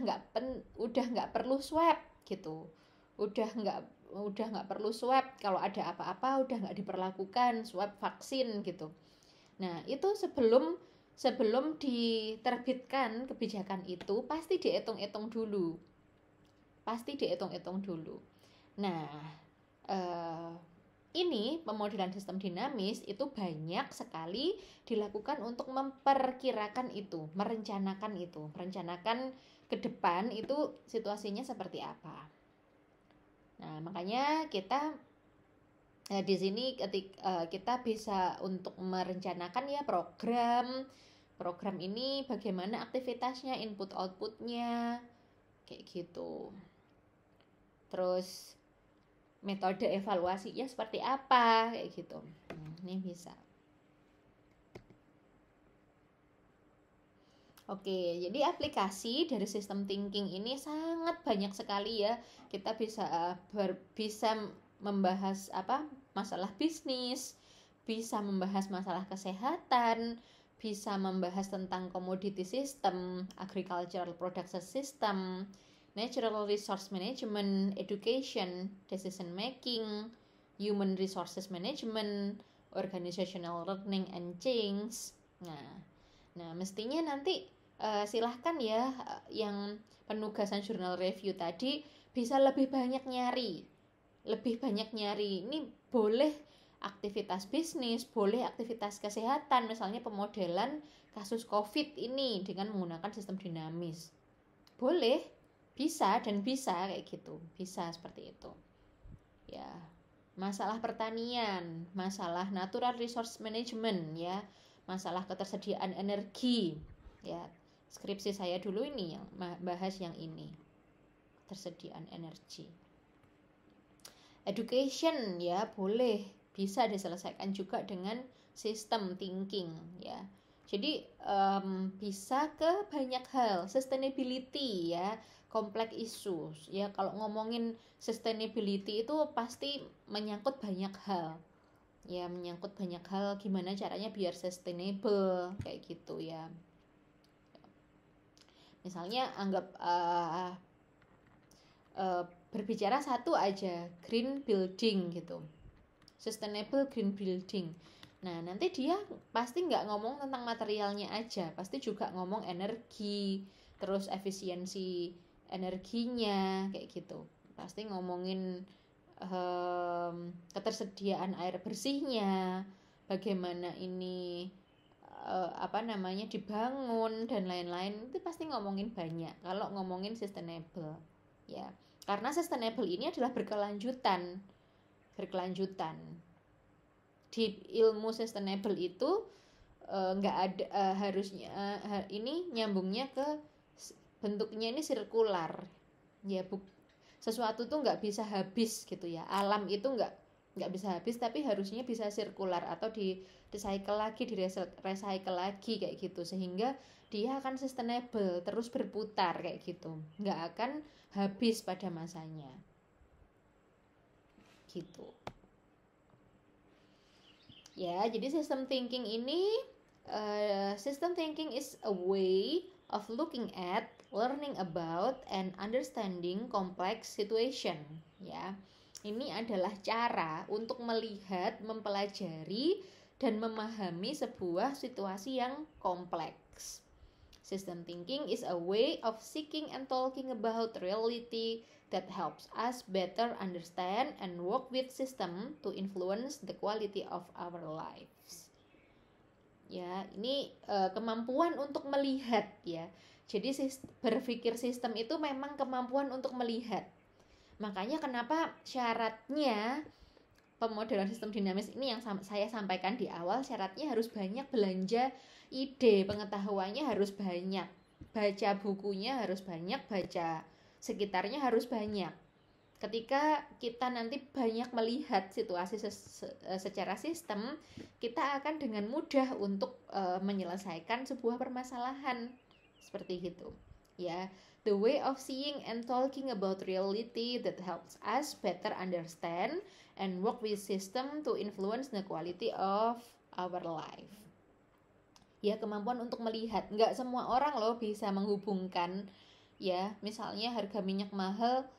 nggak perlu swab gitu, udah nggak perlu swab, kalau ada apa-apa udah nggak diperlakukan swab vaksin gitu. Nah, itu sebelum diterbitkan kebijakan itu pasti dihitung-hitung dulu. Nah, ini pemodelan sistem dinamis itu banyak sekali dilakukan untuk memperkirakan itu, merencanakan ke depan itu situasinya seperti apa. Nah, makanya kita di sini kita bisa untuk merencanakan ya program ini bagaimana aktivitasnya, input outputnya kayak gitu. Terus metode evaluasinya seperti apa kayak gitu. Ini bisa. Oke, jadi aplikasi dari sistem thinking ini sangat banyak sekali ya. Kita bisa membahas masalah bisnis, bisa membahas masalah kesehatan, bisa membahas tentang commodity system, agricultural production system, natural resource management, education, decision making, human resources management, organizational learning and change. Nah, mestinya nanti silahkan ya yang penugasan jurnal review tadi bisa lebih banyak nyari. Ini boleh aktivitas bisnis, boleh aktivitas kesehatan, misalnya pemodelan kasus COVID ini dengan menggunakan sistem dinamis. Boleh, bisa kayak gitu. Bisa seperti itu. Ya, masalah pertanian, masalah natural resource management ya, masalah ketersediaan energi ya. Skripsi saya dulu ini yang bahas yang ini, ketersediaan energi. Education ya boleh, bisa diselesaikan juga dengan sistem thinking ya. Jadi bisa ke banyak hal, sustainability ya, complex issues ya. Kalau ngomongin sustainability itu pasti menyangkut banyak hal ya, menyangkut banyak hal, gimana caranya biar sustainable kayak gitu ya. Misalnya anggap berbicara satu aja, green building gitu, sustainable green building. Nah, nanti dia pasti nggak ngomong tentang materialnya aja, pasti juga ngomong energi, terus efisiensi energinya, kayak gitu. Pasti ngomongin ketersediaan air bersihnya, bagaimana ini dibangun dan lain-lain. Itu pasti ngomongin banyak kalau ngomongin sustainable ya. Karena sustainable ini adalah berkelanjutan. Di ilmu sustainable itu nggak ada harusnya ini nyambungnya ke bentuknya ini sirkular ya. Sesuatu tuh nggak bisa habis gitu ya. Alam itu nggak bisa habis, tapi harusnya bisa sirkular atau di recycle lagi kayak gitu, sehingga dia akan sustainable, terus berputar kayak gitu, nggak akan habis pada masanya gitu ya. Jadi system thinking is a way of looking at, learning about, and understanding complex situation ya. Ini adalah cara untuk melihat, mempelajari, dan memahami sebuah situasi yang kompleks. System thinking is a way of seeking and talking about reality that helps us better understand and work with system to influence the quality of our lives. Ya, ini kemampuan untuk melihat ya. Jadi berpikir sistem itu memang kemampuan untuk melihat. Makanya kenapa syaratnya pemodelan sistem dinamis ini yang saya sampaikan di awal, syaratnya harus banyak belanja ide, pengetahuannya harus banyak, baca bukunya harus banyak, baca sekitarnya harus banyak. Ketika kita nanti banyak melihat situasi secara sistem, kita akan dengan mudah untuk menyelesaikan sebuah permasalahan seperti itu ya. The way of seeing and talking about reality that helps us better understand and work with system to influence the quality of our life. Ya, kemampuan untuk melihat. Nggak semua orang loh bisa menghubungkan ya. Misalnya harga minyak mahal,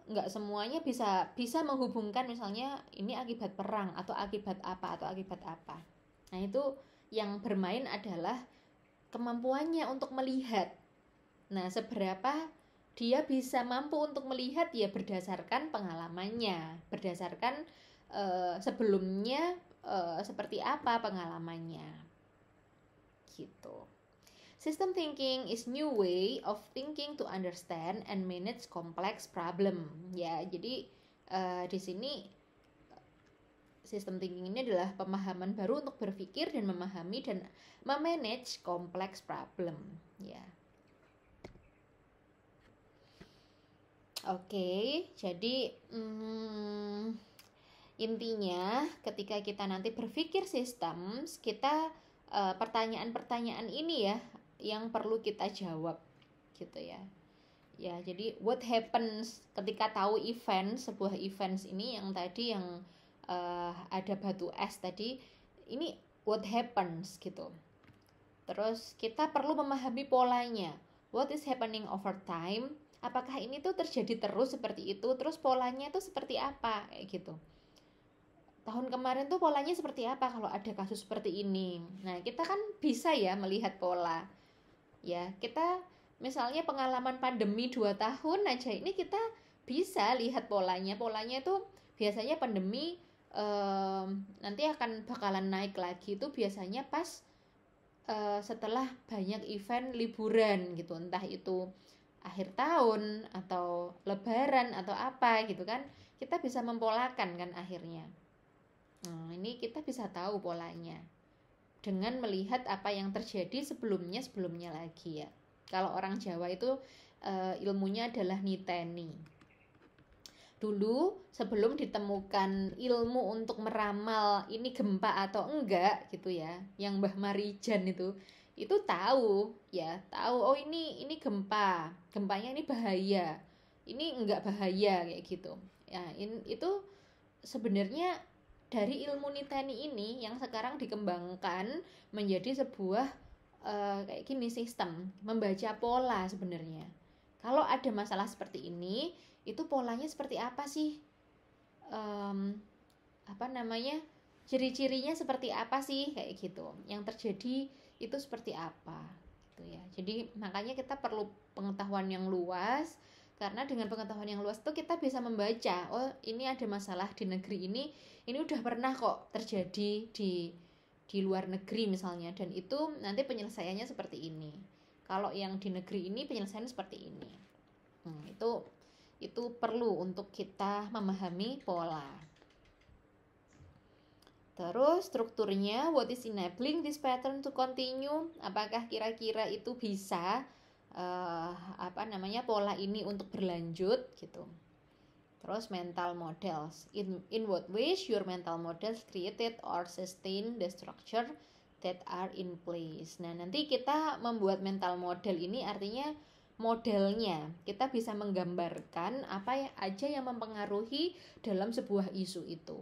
nggak semuanya bisa menghubungkan misalnya ini akibat perang atau akibat apa. Nah, itu yang bermain adalah kemampuannya untuk melihat. Nah, seberapa dia bisa mampu untuk melihat ya berdasarkan pengalamannya, berdasarkan sebelumnya seperti apa pengalamannya gitu. System thinking is new way of thinking to understand and manage complex problem ya. Jadi di sini system thinking ini adalah pemahaman baru untuk berpikir dan memahami dan memanage complex problem ya. Oke, jadi intinya ketika kita nanti berpikir sistem, kita pertanyaan-pertanyaan ini ya yang perlu kita jawab gitu ya. Ya, jadi what happens ketika tahu sebuah event ini yang tadi yang ada batu es tadi, ini what happens gitu. Terus kita perlu memahami polanya. What is happening over time? Apakah ini tuh terjadi terus seperti itu? Terus polanya tuh seperti apa? Kayak gitu. Tahun kemarin tuh polanya seperti apa kalau ada kasus seperti ini? Nah, kita kan bisa ya melihat pola. Ya, kita misalnya pengalaman pandemi 2 tahun aja ini kita bisa lihat polanya. Polanya itu biasanya pandemi nanti akan bakalan naik lagi itu biasanya pas setelah banyak event liburan gitu, entah itu akhir tahun atau lebaran atau apa gitu kan, kita bisa mempolakan kan akhirnya. Nah, ini kita bisa tahu polanya dengan melihat apa yang terjadi sebelumnya lagi ya. Kalau orang Jawa itu ilmunya adalah niteni. Dulu sebelum ditemukan ilmu untuk meramal ini gempa atau enggak gitu ya, yang Mbah Marijan itu tahu ya, tahu oh ini gempa, gempanya ini bahaya, ini enggak bahaya kayak gitu. Ya, itu sebenarnya dari ilmu niteni ini yang sekarang dikembangkan menjadi sebuah kayak gini sistem membaca pola sebenarnya. Kalau ada masalah seperti ini, itu polanya seperti apa sih? Ciri-cirinya seperti apa sih kayak gitu? Yang terjadi itu seperti apa? Gitu ya. Jadi makanya kita perlu pengetahuan yang luas. Karena dengan pengetahuan yang luas itu kita bisa membaca, oh ini ada masalah di negeri ini udah pernah kok terjadi di luar negeri misalnya, dan itu nanti penyelesaiannya seperti ini. Kalau yang di negeri ini penyelesaiannya seperti ini. Itu perlu untuk kita memahami pola. Terus strukturnya, what is enabling this pattern to continue? Apakah kira-kira itu bisa pola ini untuk berlanjut gitu. Terus mental models, in what ways your mental models created or sustain the structure that are in place. Nah, nanti kita membuat mental model ini artinya modelnya kita bisa menggambarkan apa aja yang mempengaruhi dalam sebuah isu itu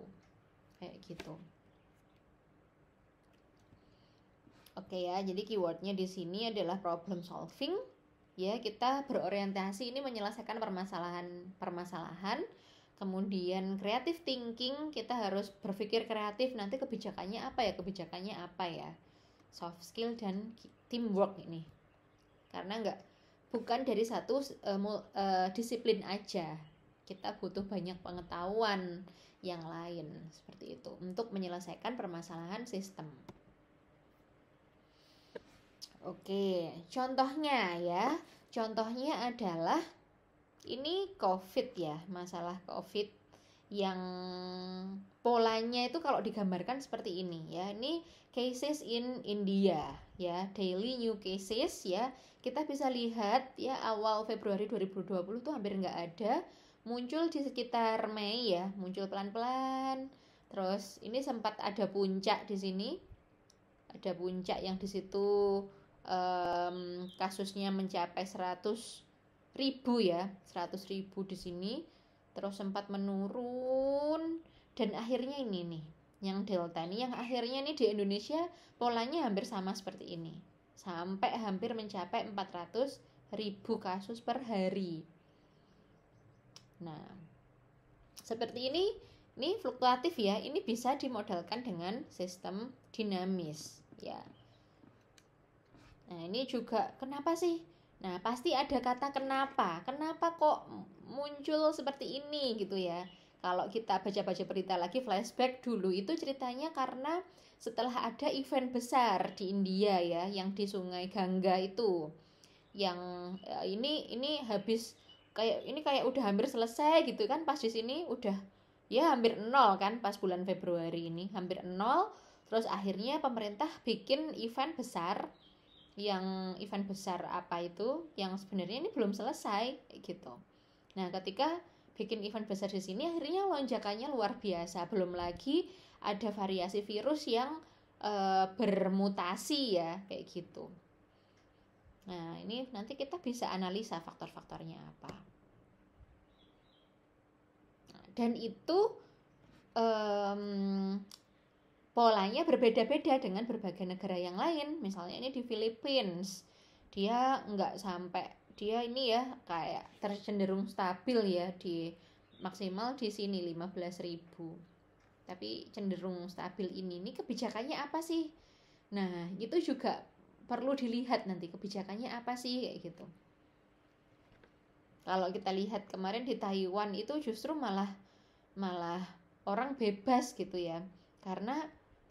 kayak gitu. Oke ya, jadi keywordnya di sini adalah problem solving. Ya, kita berorientasi ini menyelesaikan permasalahan. Kemudian creative thinking, kita harus berpikir kreatif, nanti kebijakannya apa ya. Soft skill dan teamwork ini. Karena bukan dari satu disiplin aja. Kita butuh banyak pengetahuan yang lain seperti itu untuk menyelesaikan permasalahan sistem. Oke, contohnya adalah ini COVID ya, masalah COVID yang polanya itu kalau digambarkan seperti ini ya. Ini cases in India ya, daily new cases ya. Kita bisa lihat ya, awal Februari 2020 tuh hampir nggak ada, muncul di sekitar Mei ya, muncul pelan-pelan. Terus ini sempat ada puncak di sini, ada puncak yang di situ kasusnya mencapai 100.000 ya, 100.000 di sini. Terus sempat menurun dan akhirnya ini nih, yang Delta ini yang akhirnya nih di Indonesia polanya hampir sama seperti ini. Sampai hampir mencapai 400.000 kasus per hari. Nah, seperti ini fluktuatif ya. Ini bisa dimodelkan dengan sistem dinamis ya. Nah, ini juga kenapa sih? Nah, pasti ada kata kenapa. Kenapa kok muncul seperti ini gitu ya. Kalau kita baca-baca berita lagi, flashback dulu, itu ceritanya karena setelah ada event besar di India ya, yang di Sungai Gangga itu. Yang ini habis kayak udah hampir selesai gitu kan, pas di sini udah ya hampir nol kan, pas bulan Februari ini hampir nol. Terus akhirnya pemerintah bikin event besar. Yang event besar apa itu yang sebenarnya ini belum selesai gitu. Nah, ketika bikin event besar di sini akhirnya lonjakannya luar biasa. Belum lagi ada variasi virus yang bermutasi ya kayak gitu. Nah, ini nanti kita bisa analisa faktor-faktornya apa. Dan itu polanya berbeda-beda dengan berbagai negara yang lain. Misalnya ini di Philippines, dia nggak sampai, dia ini ya kayak tercenderung stabil ya, di maksimal di sini 15.000, tapi cenderung stabil. Ini kebijakannya apa sih? Nah, itu juga perlu dilihat nanti kebijakannya apa sih kayak gitu. Kalau kita lihat kemarin di Taiwan itu justru malah orang bebas gitu ya, karena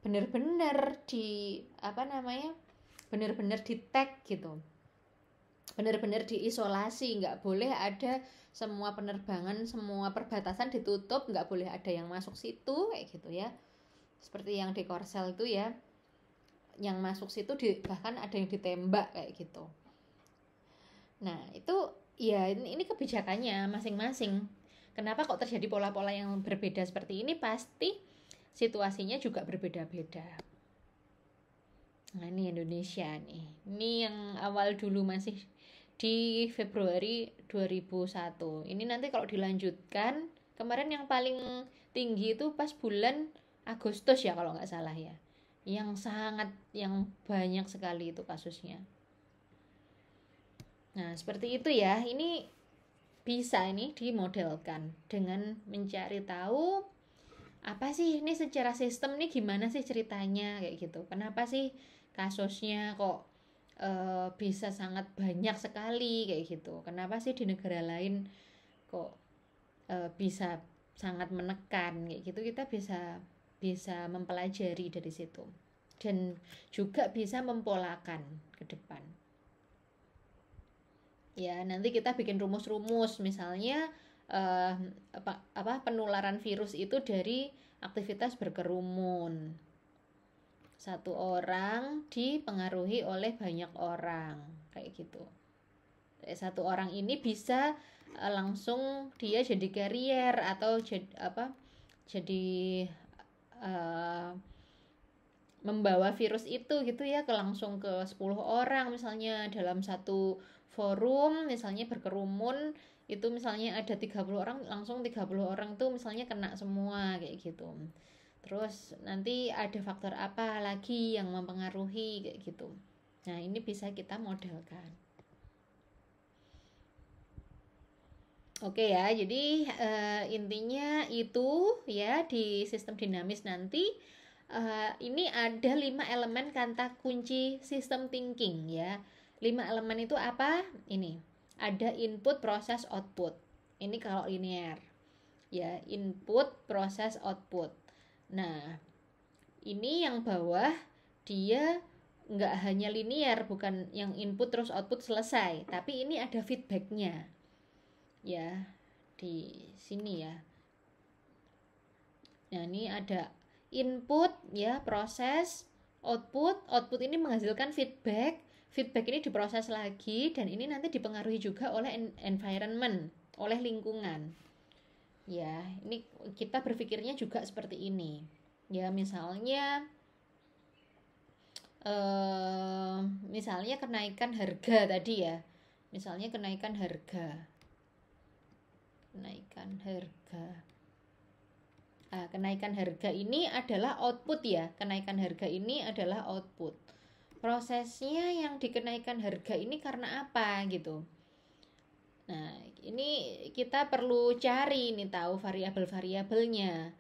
bener-bener di bener-bener di tag gitu, bener-bener diisolasi, nggak boleh ada semua penerbangan, semua perbatasan ditutup, nggak boleh ada yang masuk situ kayak gitu ya, seperti yang di Korsel itu ya, yang masuk situ bahkan ada yang ditembak kayak gitu. Nah itu ya, ini kebijakannya masing-masing. Kenapa kok terjadi pola-pola yang berbeda seperti ini? Pasti situasinya juga berbeda-beda. Nah ini Indonesia nih, ini yang awal dulu masih di Februari 2001. Ini nanti kalau dilanjutkan, kemarin yang paling tinggi itu pas bulan Agustus ya kalau nggak salah ya, yang banyak sekali itu kasusnya. Nah seperti itu ya, ini bisa ini dimodelkan dengan mencari tahu apa sih ini secara sistem nih, gimana sih ceritanya kayak gitu, kenapa sih kasusnya kok bisa sangat banyak sekali kayak gitu, kenapa sih di negara lain kok bisa sangat menekan kayak gitu. Kita bisa mempelajari dari situ dan juga bisa mempolakan ke depan ya. Nanti kita bikin rumus-rumus, misalnya penularan virus itu dari aktivitas berkerumun, satu orang dipengaruhi oleh banyak orang kayak gitu. Satu orang ini bisa langsung dia jadi carrier atau jadi membawa virus itu gitu ya, langsung ke 10 orang misalnya dalam satu forum, misalnya berkerumun itu, misalnya ada 30 orang, langsung 30 orang tuh misalnya kena semua kayak gitu. Terus nanti ada faktor apa lagi yang mempengaruhi kayak gitu. Nah ini bisa kita modelkan. Oke ya, jadi intinya itu ya, di sistem dinamis nanti ini ada 5 elemen kata kunci sistem thinking ya. 5 elemen itu apa? Ini ada input, proses, output. Ini kalau linear ya, input, proses, output. Nah ini yang bawah dia nggak hanya linear, bukan yang input terus output selesai, tapi ini ada feedbacknya ya di sini ya. Nah ini ada input ya, proses, output ini menghasilkan feedback ini diproses lagi, dan ini nanti dipengaruhi juga oleh environment, oleh lingkungan ya. Ini kita berpikirnya juga seperti ini ya, misalnya kenaikan harga tadi ya, misalnya kenaikan harga. Kenaikan harga ini adalah output ya. Kenaikan harga ini adalah output. Prosesnya yang dikenaikan harga ini karena apa gitu. Nah, ini kita perlu cari nih, tahu variabel-variabelnya.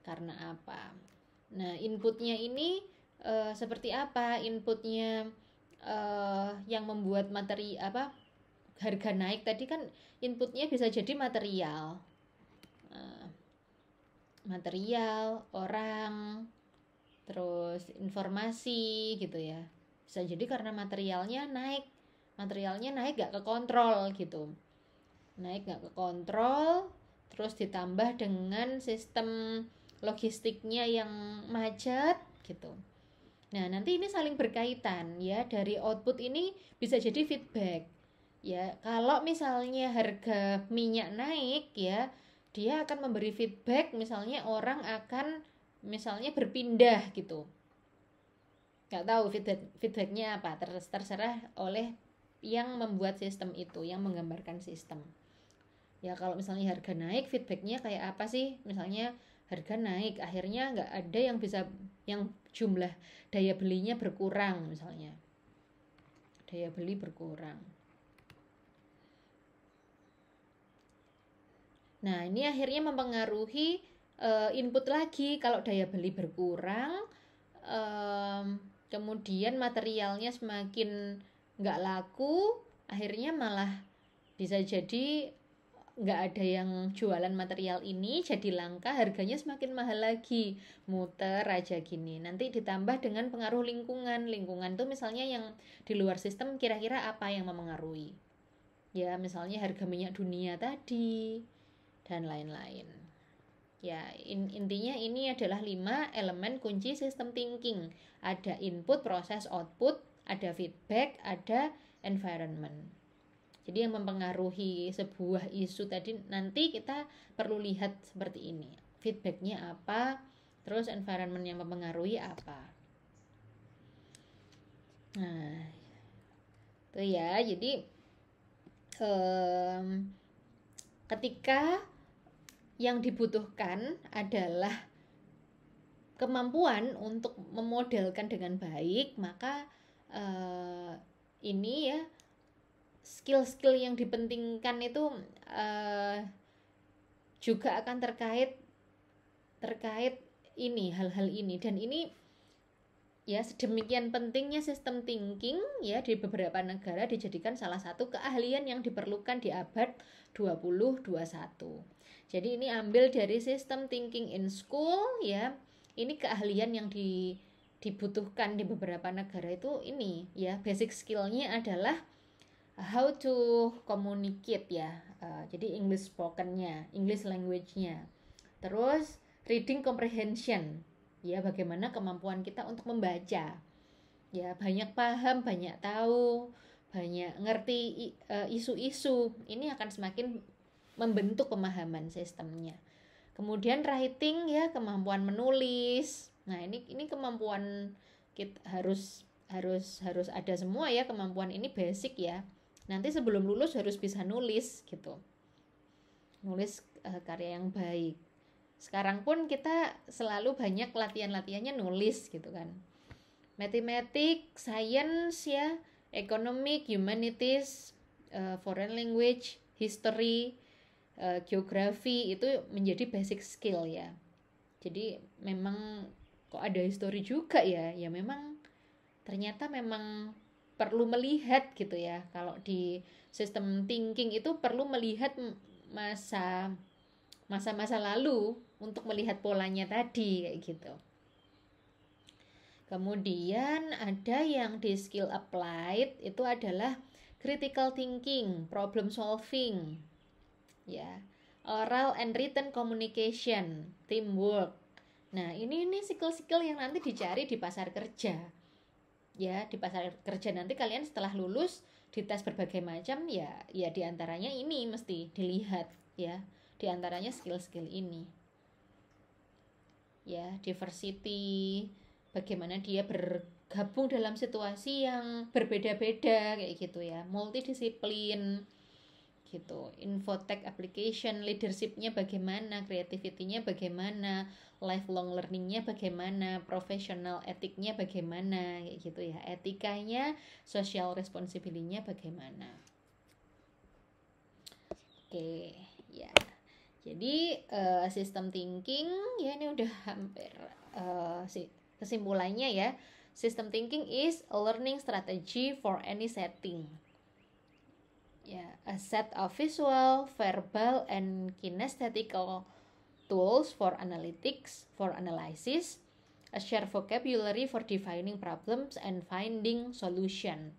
Karena apa? Nah, inputnya ini seperti apa? Inputnya yang membuat harga naik tadi kan, inputnya bisa jadi material, orang, terus informasi gitu ya. Bisa jadi karena materialnya naik gak ke kontrol gitu, terus ditambah dengan sistem logistiknya yang macet gitu. Nah nanti ini saling berkaitan ya, dari output ini bisa jadi feedback ya. Kalau misalnya harga minyak naik ya, dia akan memberi feedback, misalnya orang akan misalnya berpindah gitu. Nggak tahu feedbacknya apa, terserah oleh yang membuat sistem itu, yang menggambarkan sistem. Ya kalau misalnya harga naik, feedbacknya kayak apa sih? Misalnya harga naik, akhirnya nggak ada yang bisa, yang jumlah daya belinya berkurang misalnya. Daya beli berkurang. Nah, ini akhirnya mempengaruhi input lagi. Kalau daya beli berkurang, kemudian materialnya semakin nggak laku, akhirnya malah bisa jadi nggak ada yang jualan material ini, jadi langka, harganya semakin mahal lagi, muter aja gini. Nanti ditambah dengan pengaruh lingkungan. Lingkungan tuh misalnya yang di luar sistem kira-kira apa yang mempengaruhi? Ya misalnya harga minyak dunia tadi dan lain-lain. Ya intinya ini adalah 5 elemen kunci sistem thinking. Ada input, proses, output, ada feedback, ada environment. Jadi yang mempengaruhi sebuah isu tadi nanti kita perlu lihat seperti ini. Feedbacknya apa, terus environment yang mempengaruhi apa. Nah, itu ya. Jadi ketika yang dibutuhkan adalah kemampuan untuk memodelkan dengan baik, maka ini ya skill-skill yang dipentingkan itu juga akan terkait ini, hal-hal ini. Dan ini ya sedemikian pentingnya sistem thinking ya di beberapa negara dijadikan salah satu keahlian yang diperlukan di abad 20-21. Jadi ini ambil dari sistem thinking in school ya. Ini keahlian yang dibutuhkan di beberapa negara itu ini ya, basic skillnya adalah how to communicate ya, jadi English spokennya, English language-nya. Terus reading comprehension, ya bagaimana kemampuan kita untuk membaca, ya banyak paham, banyak tahu, banyak ngerti isu-isu. Ini akan semakin membentuk pemahaman sistemnya. Kemudian writing ya, kemampuan menulis. Nah ini kemampuan kita harus ada semua ya, kemampuan ini basic ya. Nanti sebelum lulus harus bisa nulis gitu, nulis karya yang baik. Sekarang pun kita selalu banyak latihannya nulis gitu kan. Mathematics, science ya, economic, humanities, foreign language, history, geografi itu menjadi basic skill ya. Jadi memang kok ada history juga ya, ya memang ternyata memang perlu melihat gitu ya. Kalau di sistem thinking itu perlu melihat masa lalu untuk melihat polanya tadi kayak gitu. Kemudian ada yang di skill applied itu adalah critical thinking, problem solving, ya, oral and written communication, teamwork. Nah ini skill-skill yang nanti dicari di pasar kerja. Ya di pasar kerja nanti kalian setelah lulus dites berbagai macam ya diantaranya ini mesti dilihat ya, diantaranya skill-skill ini ya. Diversity, bagaimana dia bergabung dalam situasi yang berbeda-beda kayak gitu ya, multidisiplin gitu. Infotech application, leadershipnya bagaimana, creativity-nya bagaimana, lifelong learning-nya bagaimana, professional etiknya bagaimana kayak gitu ya, etikanya, social responsibility-nya bagaimana. Oke ya, jadi system thinking ya ini udah hampir kesimpulannya ya. System thinking is a learning strategy for any setting. Ya, a set of visual, verbal, and kinesthetical tools for analytics, for analysis, a shared vocabulary for defining problems and finding solution.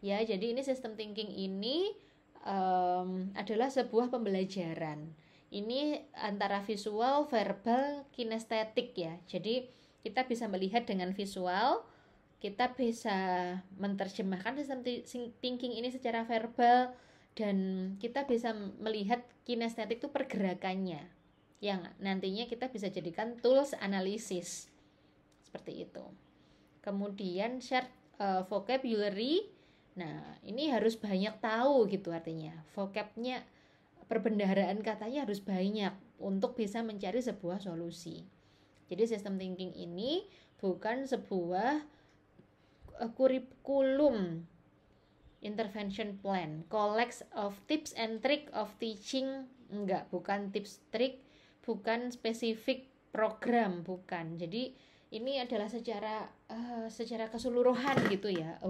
Ya, jadi ini system thinking ini adalah sebuah pembelajaran. Ini antara visual, verbal, kinestetik ya. Jadi kita bisa melihat dengan visual, kita bisa menerjemahkan sistem thinking ini secara verbal, dan kita bisa melihat kinestetik itu pergerakannya yang nantinya kita bisa jadikan tools analisis seperti itu. Kemudian share vocabulary Nah, ini harus banyak tahu gitu artinya. Vocabnya, perbendaharaan katanya harus banyak untuk bisa mencari sebuah solusi. Jadi system thinking ini bukan sebuah kurikulum intervention plan, collects of tips and trick of teaching, enggak, bukan tips trik, bukan spesifik program, bukan. Jadi ini adalah secara keseluruhan gitu ya, uh,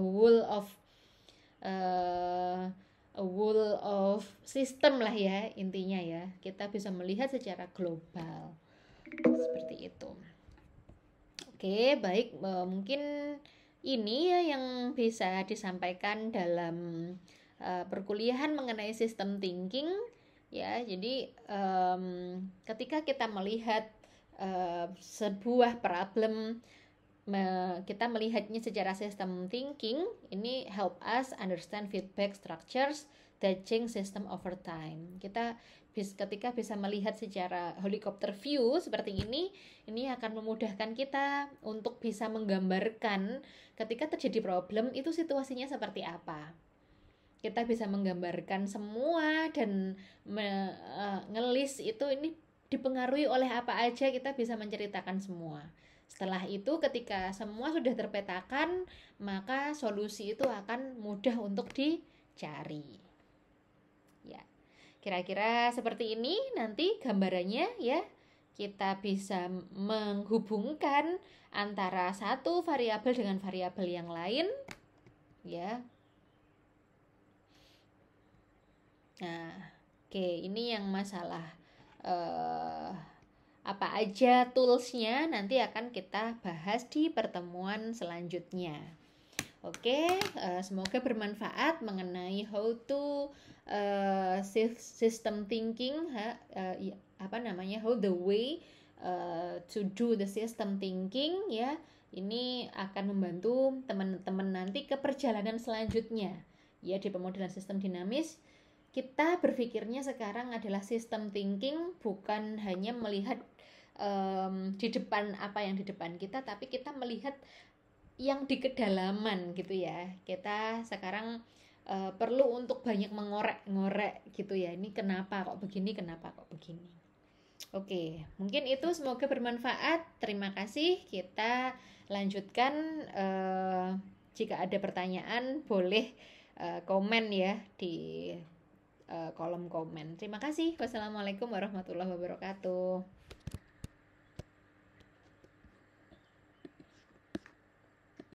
a whole of system lah ya intinya ya. Kita bisa melihat secara global seperti itu. Oke, baik, mungkin ini ya yang bisa disampaikan dalam perkuliahan mengenai sistem thinking ya. Jadi ketika kita melihat sebuah problem, kita melihatnya secara sistem thinking, ini help us understand feedback structures that change system over time. Kita ketika bisa melihat secara helikopter view seperti ini akan memudahkan kita untuk bisa menggambarkan ketika terjadi problem itu situasinya seperti apa. Kita bisa menggambarkan semua dan ngelis itu ini dipengaruhi oleh apa aja, kita bisa menceritakan semua. Setelah itu ketika semua sudah terpetakan, maka solusi itu akan mudah untuk dicari. Ya. Kira-kira seperti ini nanti gambarannya ya. Kita bisa menghubungkan antara satu variabel dengan variabel yang lain ya. Nah, oke, ini yang masalah apa aja toolsnya nanti akan kita bahas di pertemuan selanjutnya. Oke, semoga bermanfaat mengenai how to system thinking, how the way to do the system thinking ya. Ini akan membantu teman-teman nanti ke perjalanan selanjutnya ya di pemodelan sistem dinamis. Kita berpikirnya sekarang adalah system thinking, bukan hanya melihat di depan apa yang di depan kita, tapi kita melihat yang di kedalaman gitu ya. Kita sekarang perlu untuk banyak mengorek-ngorek gitu ya. Ini kenapa kok begini, kenapa kok begini. Oke, mungkin itu, semoga bermanfaat. Terima kasih. Kita lanjutkan. Jika ada pertanyaan boleh komen ya di kolom komen. Terima kasih. Wassalamualaikum warahmatullahi wabarakatuh.